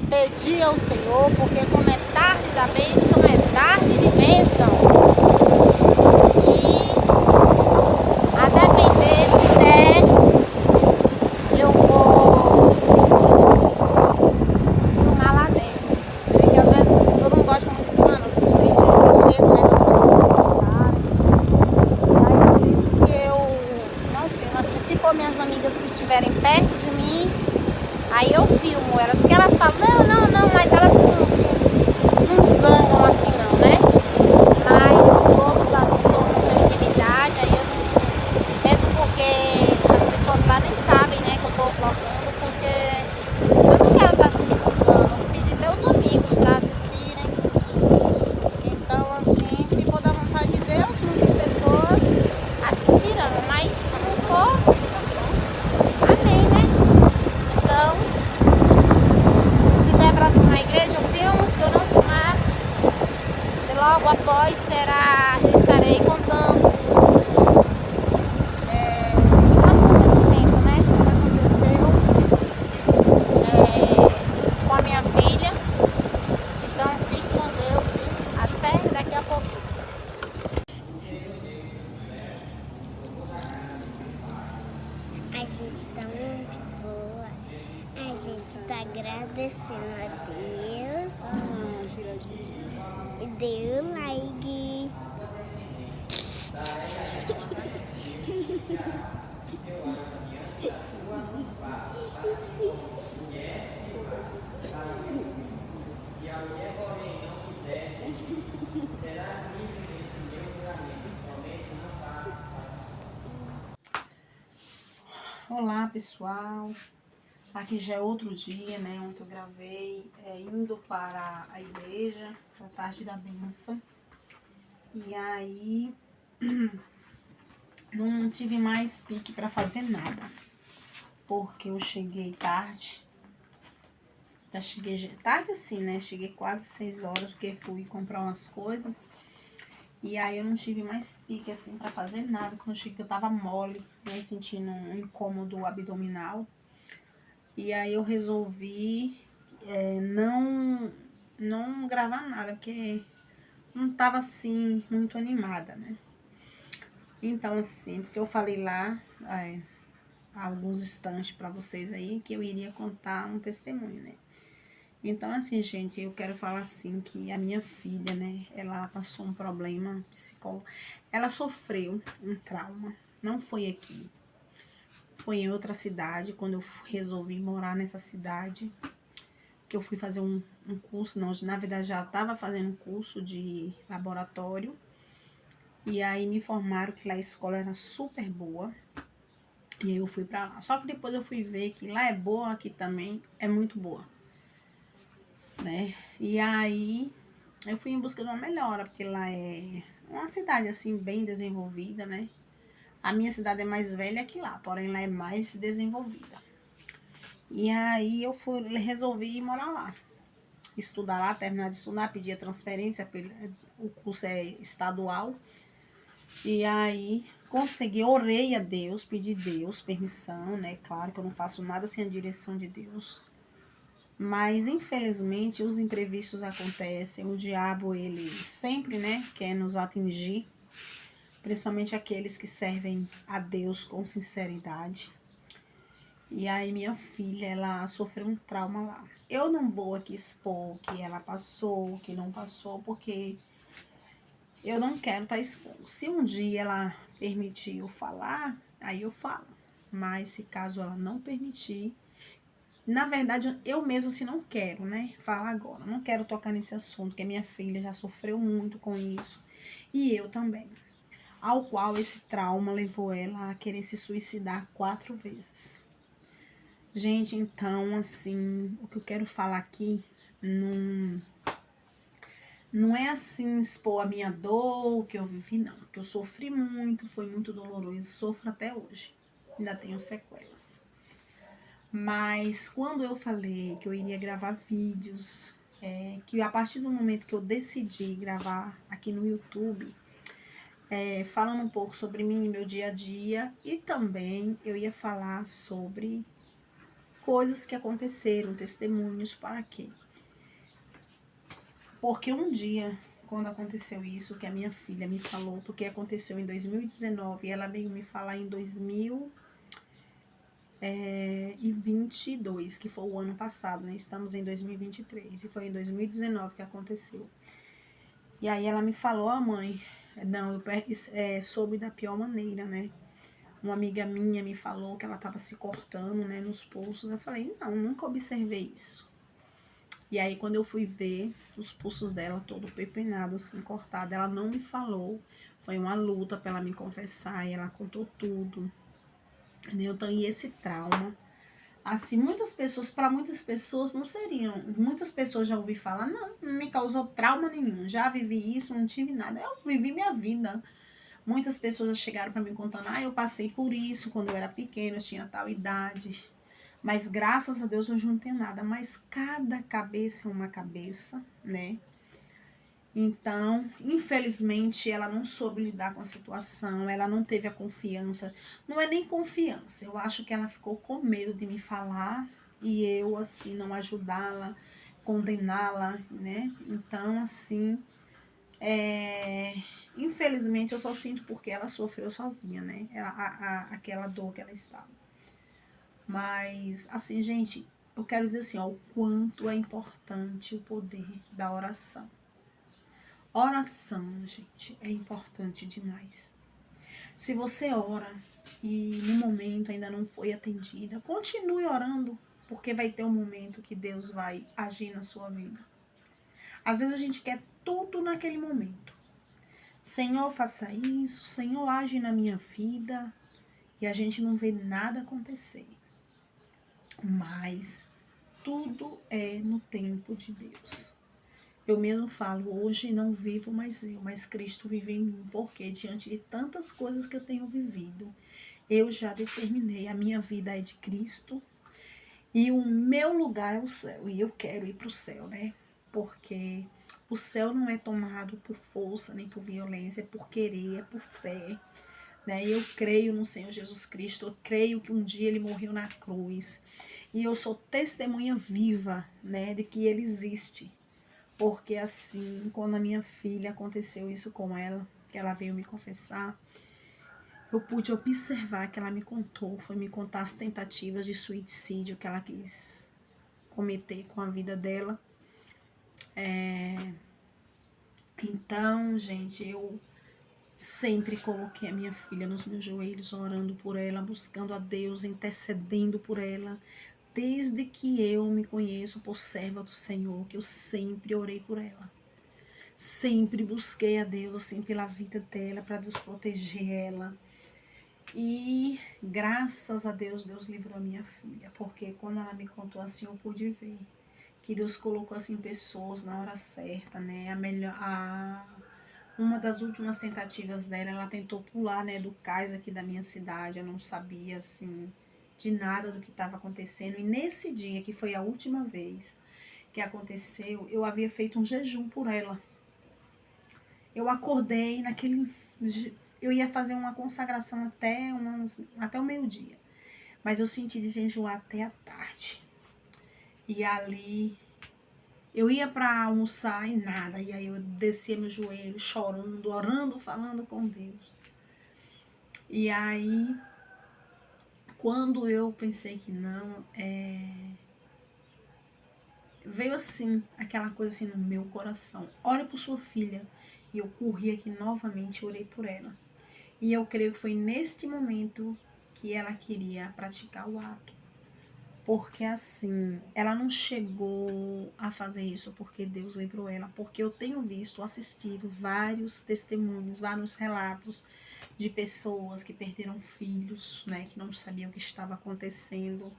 Pedir ao Senhor, porque como é tarde da bênção, é tarde de bênção. E a depender se der, eu vou filmar lá dentro. Porque às vezes eu não gosto muito de filmar, não. Não sei, eu tenho medo, das pessoas gostarem. Aí por isso que eu não filmo. Assim, se for minhas amigas que estiverem perto de mim, aí eu filmo elas, porque elas falam, não, mas elas não, assim, não zangam assim não, né? Mas os outros assim, com muita intimidade, aí eu não, mesmo porque as pessoas lá nem sabem, né, que eu tô vlogando, porque eu não quero estar assim divulgando, eu pedi meus amigos pra assistirem. Então assim, se for da vontade de Deus, muitas pessoas assistirão, mas se não for, amém, né? Então, se der pra filmar a igreja, eu filmo. Se eu não filmar, logo após eu estarei contando um acontecimento, né? Que aconteceu com a minha filha. Então, fique com Deus e até daqui a pouquinho. A gente tá muito boa. A gente tá agradecendo a Deus. E dê o like. Olá, pessoal. Aqui já é outro dia, né? Ontem eu gravei indo para a igreja, para a tarde da bênção. E aí não tive mais pique para fazer nada, porque eu cheguei tarde. Já cheguei tarde assim, né? Cheguei quase 6 horas, porque fui comprar umas coisas. E aí eu não tive mais pique assim para fazer nada. Quando eu cheguei eu tava mole, né? Sentindo um incômodo abdominal. E aí eu resolvi não gravar nada, porque não tava assim muito animada, né? Então assim, porque eu falei lá há alguns instantes para vocês aí que eu iria contar um testemunho, né? Então assim, gente, eu quero falar assim que a minha filha, né, ela passou um problema psicológico, ela sofreu um trauma, não foi aqui, foi em outra cidade, quando eu resolvi morar nessa cidade, que eu fui fazer um curso, não, na verdade já estava fazendo um curso de laboratório, e aí me informaram que lá a escola era super boa, e aí eu fui pra lá. Só que depois eu fui ver que lá é boa, aqui também é muito boa, né? E aí eu fui em busca de uma melhora, porque lá é uma cidade assim bem desenvolvida, né? A minha cidade é mais velha que lá, porém lá é mais desenvolvida. E aí eu resolvi ir morar lá, estudar lá, terminar de estudar, pedir a transferência, o curso é estadual. E aí consegui, orei a Deus, pedi Deus permissão, né? Claro que eu não faço nada sem a direção de Deus. Mas infelizmente os imprevistos acontecem, o diabo ele sempre, né, quer nos atingir, principalmente aqueles que servem a Deus com sinceridade. E aí minha filha, ela sofreu um trauma lá. Eu não vou aqui expor o que ela passou, o que não passou, porque eu não quero estar expondo. Se um dia ela permitir eu falar, aí eu falo. Mas se caso ela não permitir, na verdade eu mesma assim não quero, né, falar agora. Não quero tocar nesse assunto, porque minha filha já sofreu muito com isso. E eu também. Ao qual esse trauma levou ela a querer se suicidar 4 vezes. Gente, então, assim, o que eu quero falar aqui não é assim expor a minha dor, o que eu vivi, não. Porque eu sofri muito, foi muito doloroso, sofro até hoje. Ainda tenho sequelas. Mas quando eu falei que eu iria gravar vídeos, que a partir do momento que eu decidi gravar aqui no YouTube, falando um pouco sobre mim, meu dia a dia, e também eu ia falar sobre coisas que aconteceram, testemunhos para quê? Porque um dia, quando aconteceu isso, que a minha filha me falou, porque aconteceu em 2019, e ela veio me falar em 2022, que foi o ano passado, né? Estamos em 2023, e foi em 2019 que aconteceu. E aí ela me falou, mãe, não, eu soube da pior maneira, né? Uma amiga minha me falou que ela estava se cortando, né, nos pulsos. Eu falei, não, nunca observei isso. E aí, quando eu fui ver os pulsos dela todo pepenado, assim, cortado, ela não me falou. Foi uma luta para ela me confessar e ela contou tudo. Entendeu? Então, e esse trauma, assim, para muitas pessoas não seriam. Muitas pessoas já ouvi falar, não me causou trauma nenhum. Já vivi isso, não tive nada. Eu vivi minha vida. Muitas pessoas já chegaram para mim contando, eu passei por isso quando eu era pequena, eu tinha tal idade. Mas graças a Deus hoje eu não tenho nada. Mas cada cabeça é uma cabeça, né? Então, infelizmente, ela não soube lidar com a situação, ela não teve a confiança. Não é nem confiança, eu acho que ela ficou com medo de me falar e eu, assim, não ajudá-la, condená-la, né? Então, assim, infelizmente eu só sinto porque ela sofreu sozinha, né? Aquela dor que ela estava. Mas, assim, gente, eu quero dizer assim, ó, o quanto é importante o poder da oração. Oração, gente, é importante demais. Se você ora e no momento ainda não foi atendida, continue orando, porque vai ter um momento que Deus vai agir na sua vida. Às vezes a gente quer tudo naquele momento. Senhor, faça isso, Senhor, age na minha vida, e a gente não vê nada acontecer. Mas tudo é no tempo de Deus. Eu mesmo falo, hoje não vivo mais eu, mas Cristo vive em mim, porque diante de tantas coisas que eu tenho vivido, eu já determinei, a minha vida é de Cristo, e o meu lugar é o céu, e eu quero ir para o céu, né? Porque o céu não é tomado por força, nem por violência, é por querer, é por fé, né? Eu creio no Senhor Jesus Cristo, eu creio que um dia Ele morreu na cruz, e eu sou testemunha viva, né, de que Ele existe. Porque assim, quando a minha filha aconteceu isso com ela, que ela veio me confessar, eu pude observar que ela me contou, foi me contar as tentativas de suicídio que ela quis cometer com a vida dela. Então, gente, eu sempre coloquei a minha filha nos meus joelhos, orando por ela, buscando a Deus, intercedendo por ela. Desde que eu me conheço por serva do Senhor, que eu sempre orei por ela. Sempre busquei a Deus, assim, pela vida dela, para Deus proteger ela. E graças a Deus, Deus livrou a minha filha, porque quando ela me contou assim, eu pude ver que Deus colocou, assim, pessoas na hora certa, né? Uma das últimas tentativas dela, ela tentou pular, né, do cais aqui da minha cidade, eu não sabia, assim, de nada do que estava acontecendo. E nesse dia, que foi a última vez que aconteceu, eu havia feito um jejum por ela. Eu acordei eu ia fazer uma consagração até o meio-dia. Mas eu senti de jejuar até a tarde. E ali eu ia para almoçar e nada. E aí eu descia meu joelho, chorando, orando, falando com Deus. E aí, quando eu pensei que não, veio assim, aquela coisa assim no meu coração. Ore por sua filha. E eu corri aqui novamente e orei por ela. E eu creio que foi neste momento que ela queria praticar o ato. Porque assim, ela não chegou a fazer isso porque Deus livrou ela. Porque eu tenho visto, assistido vários testemunhos, vários relatos de pessoas que perderam filhos, né? Que não sabiam o que estava acontecendo.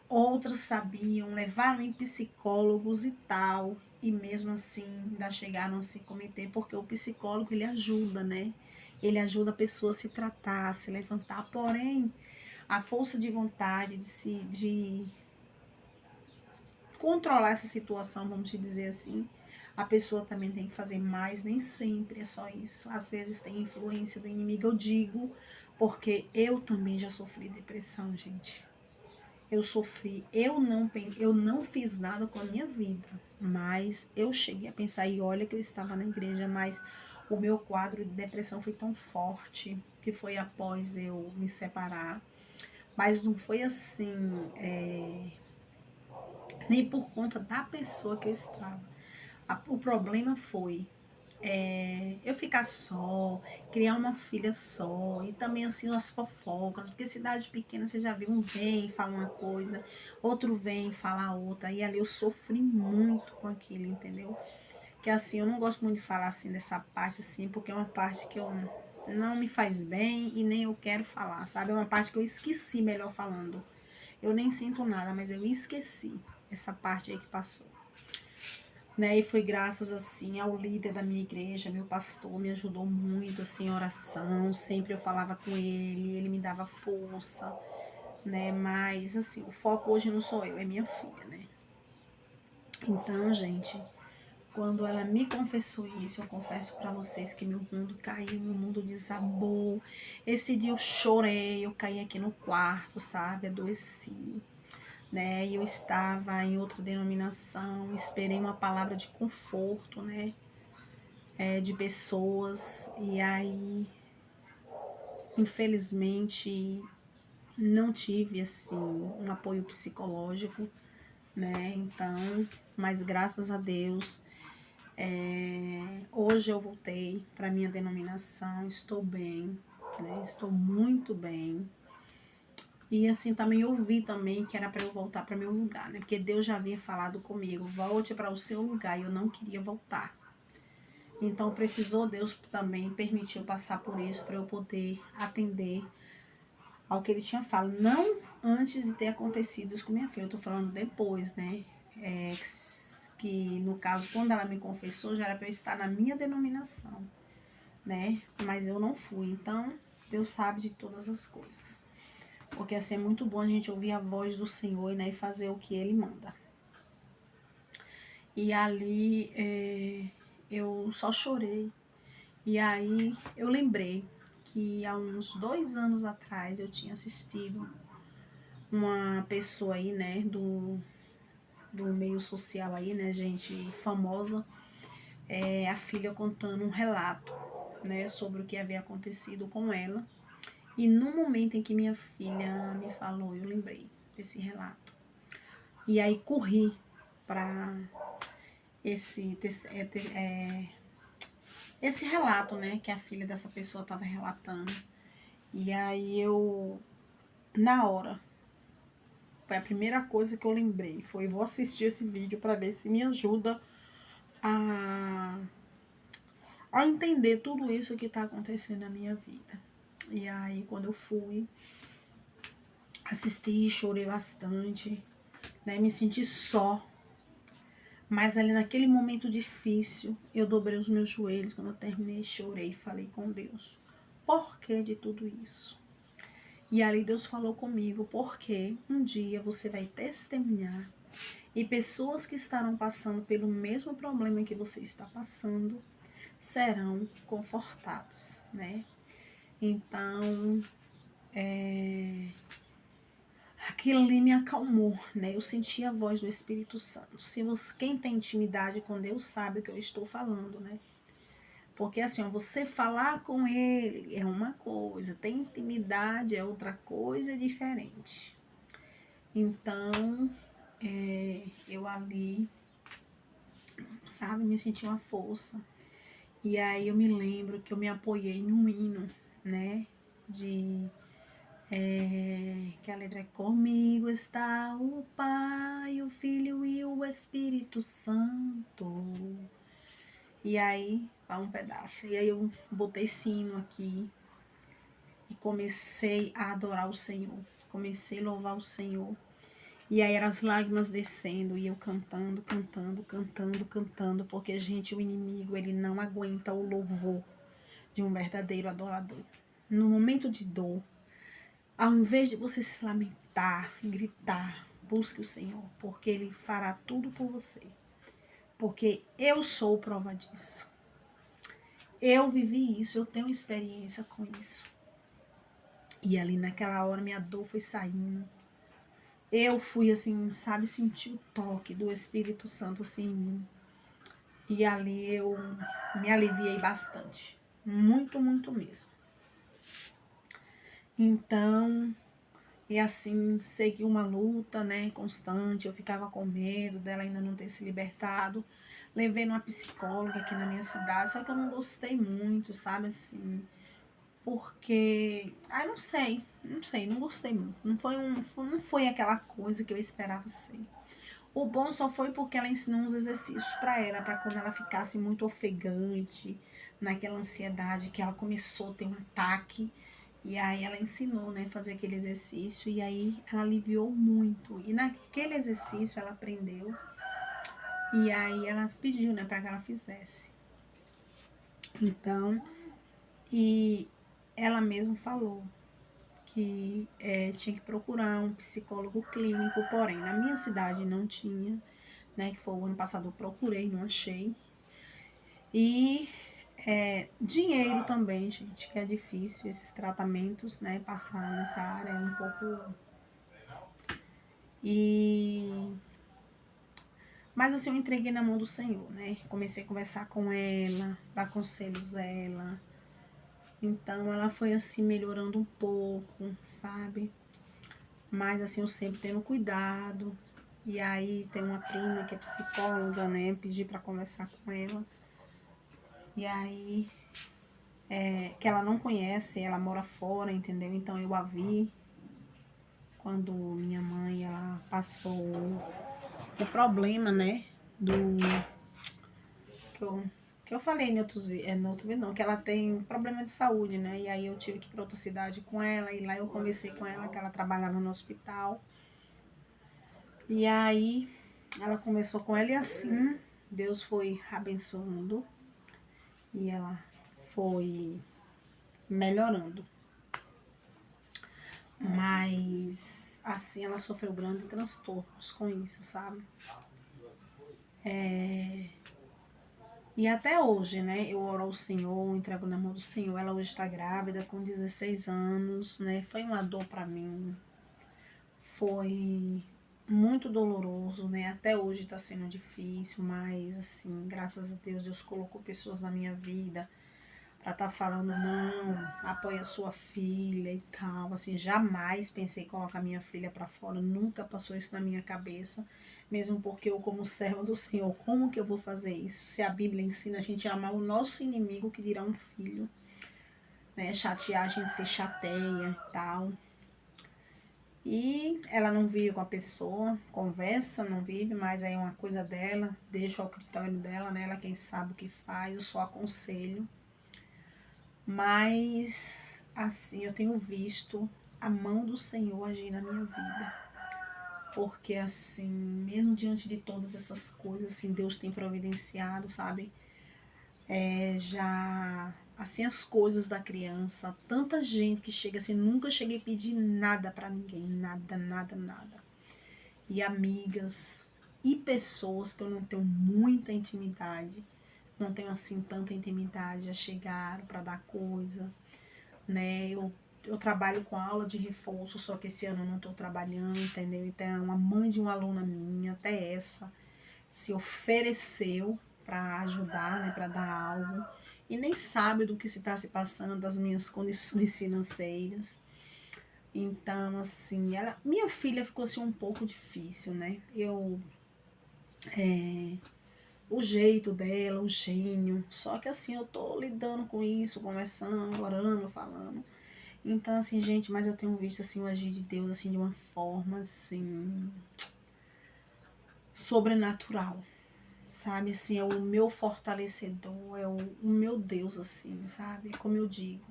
Outras sabiam, levaram em psicólogos e tal. e mesmo assim ainda chegaram a se cometer, porque o psicólogo ele ajuda, né? Ele ajuda a pessoa a se tratar, a se levantar, porém a força de vontade de controlar essa situação, vamos dizer assim, a pessoa também tem que fazer mais, nem sempre é só isso. Às vezes tem influência do inimigo, eu digo, porque eu também já sofri depressão, gente. Eu sofri, eu não fiz nada com a minha vida, mas eu cheguei a pensar, e olha que eu estava na igreja, mas o meu quadro de depressão foi tão forte, que foi após eu me separar, mas não foi assim, nem por conta da pessoa que eu estava. O problema foi eu ficar só, criar uma filha só, e também assim as fofocas, porque cidade pequena você já viu, um vem, fala uma coisa, outro vem, fala outra, e ali eu sofri muito com aquilo, entendeu? Que assim, eu não gosto muito de falar assim dessa parte assim, porque é uma parte que eu não me faz bem e nem eu quero falar, sabe? É uma parte que eu esqueci, melhor falando. Eu nem sinto nada, mas eu esqueci essa parte aí que passou. Né? E foi graças assim ao líder da minha igreja, meu pastor, me ajudou muito assim em oração, sempre eu falava com ele me dava força, né? Mas assim, o foco hoje não sou eu, é minha filha, né? Então, gente, quando ela me confessou isso, eu confesso para vocês que meu mundo caiu, meu mundo desabou. Esse dia eu chorei, eu caí aqui no quarto, sabe? Adoeci, né? E eu estava em outra denominação, esperei uma palavra de conforto, né? De pessoas, e aí, infelizmente, não tive, assim, um apoio psicológico, né? Então, mas graças a Deus, hoje eu voltei para minha denominação, estou bem, né? Estou muito bem. E assim também eu vi também que era para eu voltar para meu lugar, né? Porque Deus já havia falado comigo, volte para o seu lugar, e eu não queria voltar. Então precisou Deus também permitiu passar por isso para eu poder atender ao que ele tinha falado. Não antes de ter acontecido isso com minha filha, eu tô falando depois, né? Que no caso, quando ela me confessou, já era para eu estar na minha denominação, né? Mas eu não fui. Então, Deus sabe de todas as coisas. Porque assim é muito bom a gente ouvir a voz do Senhor, né? E fazer o que Ele manda. E ali eu só chorei. E aí eu lembrei que há uns 2 anos atrás eu tinha assistido uma pessoa aí, né, do meio social aí, né, gente famosa, a filha contando um relato, né, sobre o que havia acontecido com ela. E no momento em que minha filha me falou, eu lembrei desse relato. E aí corri para esse esse relato, né, que a filha dessa pessoa estava relatando. E aí eu, na hora, foi a primeira coisa que eu lembrei, foi vou assistir esse vídeo para ver se me ajuda a, a entender tudo isso que está acontecendo na minha vida. E aí quando eu fui, assisti, chorei bastante, né, me senti só. Mas ali naquele momento difícil, eu dobrei os meus joelhos quando eu terminei, chorei e falei com Deus. Por que de tudo isso? E ali Deus falou comigo, porque um dia você vai testemunhar e pessoas que estarão passando pelo mesmo problema que você está passando serão confortados, né? Então, aquilo ali me acalmou, né? Eu senti a voz do Espírito Santo. Se você, quem tem intimidade com Deus sabe o que eu estou falando, né? Porque assim, ó, você falar com ele é uma coisa, ter intimidade é outra coisa, é diferente. Então, eu ali, sabe, me senti uma força. E aí eu me lembro que eu me apoiei num hino, né, que a letra é comigo está o Pai, o Filho e o Espírito Santo. E aí, vai um pedaço. E aí eu botei esse hino aqui e comecei a adorar o Senhor. Comecei a louvar o Senhor. E aí eram as lágrimas descendo e eu cantando, cantando, cantando, cantando, porque, gente, o inimigo, ele não aguenta o louvor de um verdadeiro adorador. No momento de dor, ao invés de você se lamentar, gritar, busque o Senhor, porque Ele fará tudo por você. Porque eu sou prova disso. Eu vivi isso, eu tenho experiência com isso. E ali naquela hora minha dor foi saindo. Eu fui assim, sabe, sentir o toque do Espírito Santo assim em mim. E ali eu me aliviei bastante. Muito, muito mesmo. Então, e assim, segui uma luta, né, constante. Eu ficava com medo dela ainda não ter se libertado. Levei numa psicóloga aqui na minha cidade, só que eu não gostei muito, sabe, assim, porque, não sei, não gostei muito. Não foi aquela coisa que eu esperava ser. O bom só foi porque ela ensinou uns exercícios para ela, para quando ela ficasse muito ofegante, naquela ansiedade que ela começou a ter um ataque. E aí ela ensinou, né, fazer aquele exercício e aí ela aliviou muito. E naquele exercício ela aprendeu e aí ela pediu, né, para que ela fizesse. Então, e ela mesma falou que tinha que procurar um psicólogo clínico, porém na minha cidade não tinha, né, que foi o ano passado eu procurei, não achei. E dinheiro também, gente, que é difícil esses tratamentos, né, passar nessa área é um pouco. Mas assim, eu entreguei na mão do Senhor, né? Comecei a conversar com ela, dar conselhos a ela. Então ela foi assim melhorando um pouco, sabe? Mas assim, eu sempre tendo cuidado. E aí tem uma prima que é psicóloga, né? Pedi pra conversar com ela. E aí, que ela não conhece, ela mora fora, entendeu? Então eu a vi quando minha mãe, ela passou o problema, né? Do que eu falei em outros no outro vídeo, não, que ela tem problema de saúde, né? E aí eu tive que ir para outra cidade com ela, e lá eu conversei com ela, que ela trabalhava no hospital. E aí ela conversou com ela e assim Deus foi abençoando e ela foi melhorando. Mas assim ela sofreu grandes transtornos com isso, sabe? E até hoje, né, eu oro ao Senhor, entrego na mão do Senhor. Ela hoje está grávida, com 16 anos, né? Foi uma dor para mim. Foi muito doloroso, né? Até hoje está sendo difícil, mas, assim, graças a Deus, Deus colocou pessoas na minha vida para estar falando, não, apoia sua filha e tal. Assim, jamais pensei em colocar minha filha para fora, nunca passou isso na minha cabeça, mesmo porque eu, como serva do Senhor, como que eu vou fazer isso? Se a Bíblia ensina a gente a amar o nosso inimigo, que dirá um filho, né? Chatear, a gente se chateia e tal. E ela não vive com a pessoa, conversa, não vive, mas aí é uma coisa dela, deixa ao critério dela, né? Ela quem sabe o que faz, eu só aconselho. Mas, assim, eu tenho visto a mão do Senhor agir na minha vida. Porque, assim, mesmo diante de todas essas coisas, assim, Deus tem providenciado, sabe? Já, assim, as coisas da criança. Tanta gente que chega assim, nunca cheguei a pedir nada pra ninguém. Nada, nada, nada. E amigas e pessoas que eu não tenho muita intimidade. Não tenho, assim, tanta intimidade. Já chegaram pra dar coisa, né? Eu trabalho com aula de reforço, só que esse ano eu não estou trabalhando, entendeu? Então, uma mãe de uma aluna minha, até essa, se ofereceu para ajudar, né, para dar algo, e nem sabe do que se está se passando, das minhas condições financeiras. Então, assim, minha filha ficou assim um pouco difícil, né? O jeito dela, o gênio, só que assim, eu tô lidando com isso, conversando, orando, falando. Então, assim, gente, mas eu tenho visto, assim, o agir de Deus, assim, de uma forma, assim, sobrenatural, sabe? Assim, é o meu fortalecedor, é o meu Deus, assim, sabe? Como eu digo,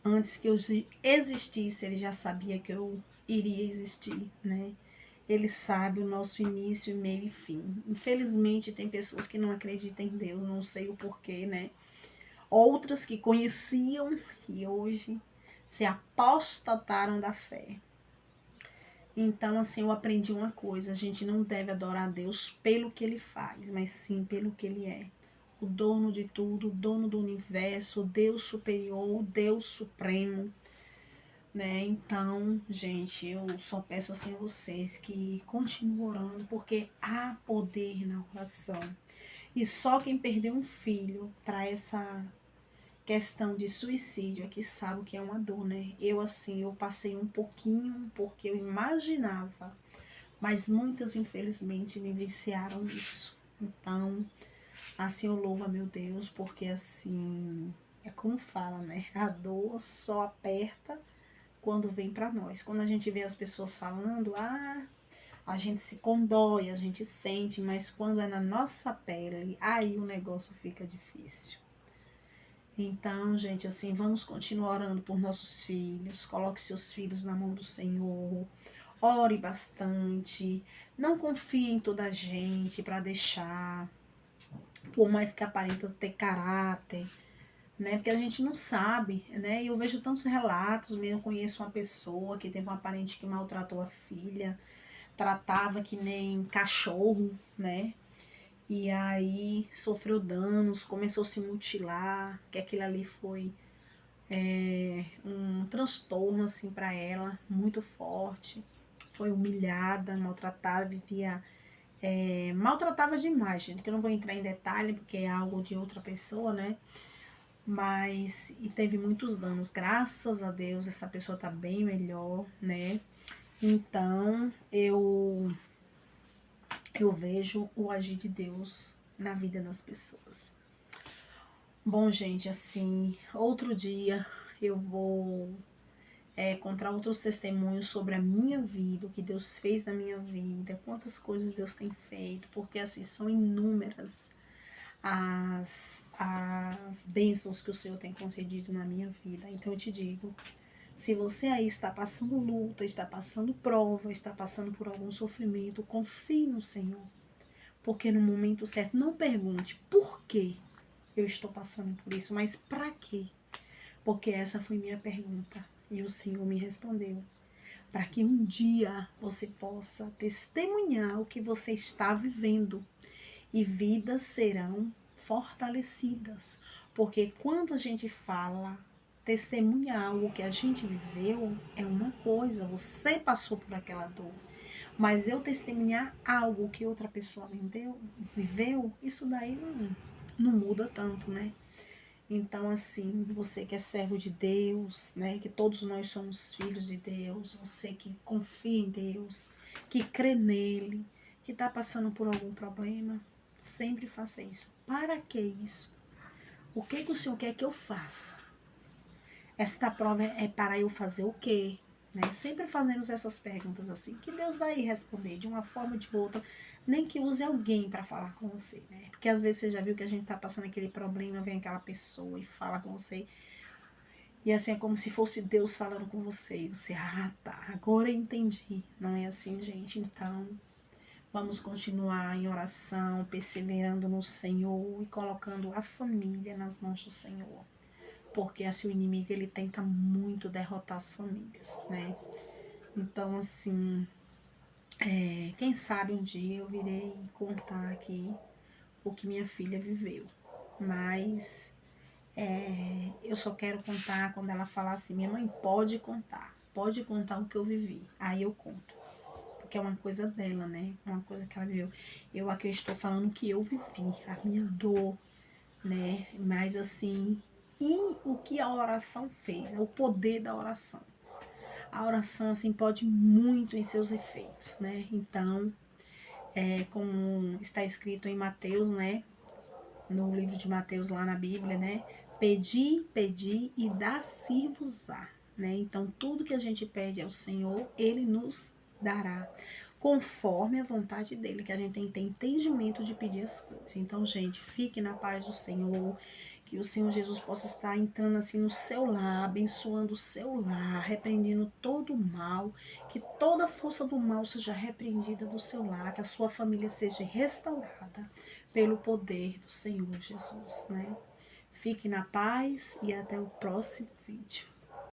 antes que eu existisse, ele já sabia que eu iria existir, né? Ele sabe o nosso início, meio e fim. Infelizmente, tem pessoas que não acreditam em Deus, não sei o porquê, né? Outras que conheciam e hoje se apostataram da fé. Então, assim, eu aprendi uma coisa: a gente não deve adorar a Deus pelo que ele faz, mas sim pelo que ele é. O dono de tudo, o dono do universo, o Deus superior, o Deus supremo, né? Então, gente, eu só peço assim a vocês que continuem orando, porque há poder na oração. E só quem perdeu um filho para essa questão de suicídio é que sabe o que é uma dor, né? Eu, assim, eu passei um pouquinho porque eu imaginava, mas muitas, infelizmente, me viciaram nisso. Então, assim, eu louvo a meu Deus, porque, assim, é como fala, né? A dor só aperta quando vem para nós. Quando a gente vê as pessoas falando, a gente se condói, a gente sente, mas quando é na nossa pele, aí o negócio fica difícil. Então, gente, assim, vamos continuar orando por nossos filhos. Coloque seus filhos na mão do Senhor. Ore bastante. Não confie em toda a gente para deixar, por mais que aparenta ter caráter, né? Porque a gente não sabe, né? E eu vejo tantos relatos, mesmo conheço uma pessoa que teve uma parente que maltratou a filha, tratava que nem cachorro, né? E aí sofreu danos, começou a se mutilar, que aquilo ali foi um transtorno assim para ela, muito forte. Foi humilhada, maltratada, vivia maltratava demais, gente, que eu não vou entrar em detalhe porque é algo de outra pessoa, né? Mas e teve muitos danos. Graças a Deus essa pessoa tá bem melhor, né? Então eu vejo o agir de Deus na vida das pessoas. Bom, gente, assim, outro dia eu vou contar outros testemunhos sobre a minha vida, o que Deus fez na minha vida, quantas coisas Deus tem feito, porque assim, são inúmeras as bênçãos que o Senhor tem concedido na minha vida. Então eu te digo, se você aí está passando luta, está passando prova, está passando por algum sofrimento, confie no Senhor. Porque no momento certo, não pergunte por que eu estou passando por isso, mas para quê? Porque essa foi minha pergunta e o Senhor me respondeu. Para que um dia você possa testemunhar o que você está vivendo e vidas serão fortalecidas. Porque quando a gente fala, testemunha algo que a gente viveu, é uma coisa, você passou por aquela dor. Mas eu testemunhar algo que outra pessoa viveu, isso daí não muda tanto, né? Então, assim, você que é servo de Deus, né? Que todos nós somos filhos de Deus, você que confia em Deus, que crê nele, que está passando por algum problema, sempre faça isso. Para que isso? O que o Senhor quer que eu faça? Esta prova é para eu fazer o quê? Né? Sempre fazemos essas perguntas assim, que Deus vai responder de uma forma ou de outra, nem que use alguém para falar com você, né? Porque às vezes você já viu que a gente tá passando aquele problema, vem aquela pessoa e fala com você, e assim é como se fosse Deus falando com você, e você, tá, agora eu entendi. Não é assim, gente. Então, vamos continuar em oração, perseverando no Senhor e colocando a família nas mãos do Senhor. Porque assim o inimigo ele tenta muito derrotar as famílias, né? Então, assim, quem sabe um dia eu virei contar aqui o que minha filha viveu. Mas eu só quero contar quando ela falar assim, minha mãe pode contar o que eu vivi. Aí eu conto. Porque é uma coisa dela, né? É uma coisa que ela viveu. Eu aqui estou falando o que eu vivi, a minha dor, né? Mas assim, e o que a oração fez, o poder da oração. A oração, assim, pode muito em seus efeitos, né? Então, como está escrito em Mateus, né? No livro de Mateus, lá na Bíblia, né? Pedi, pedi e dá-se-vos-á, né? Então, tudo que a gente pede ao Senhor, Ele nos dará, conforme a vontade dEle, que a gente tem que ter entendimento de pedir as coisas. Então, gente, fique na paz do Senhor, Que o Senhor Jesus possa estar entrando assim no seu lar, abençoando o seu lar, repreendendo todo o mal, que toda força do mal seja repreendida do seu lar, que a sua família seja restaurada pelo poder do Senhor Jesus, né? Fique na paz e até o próximo vídeo.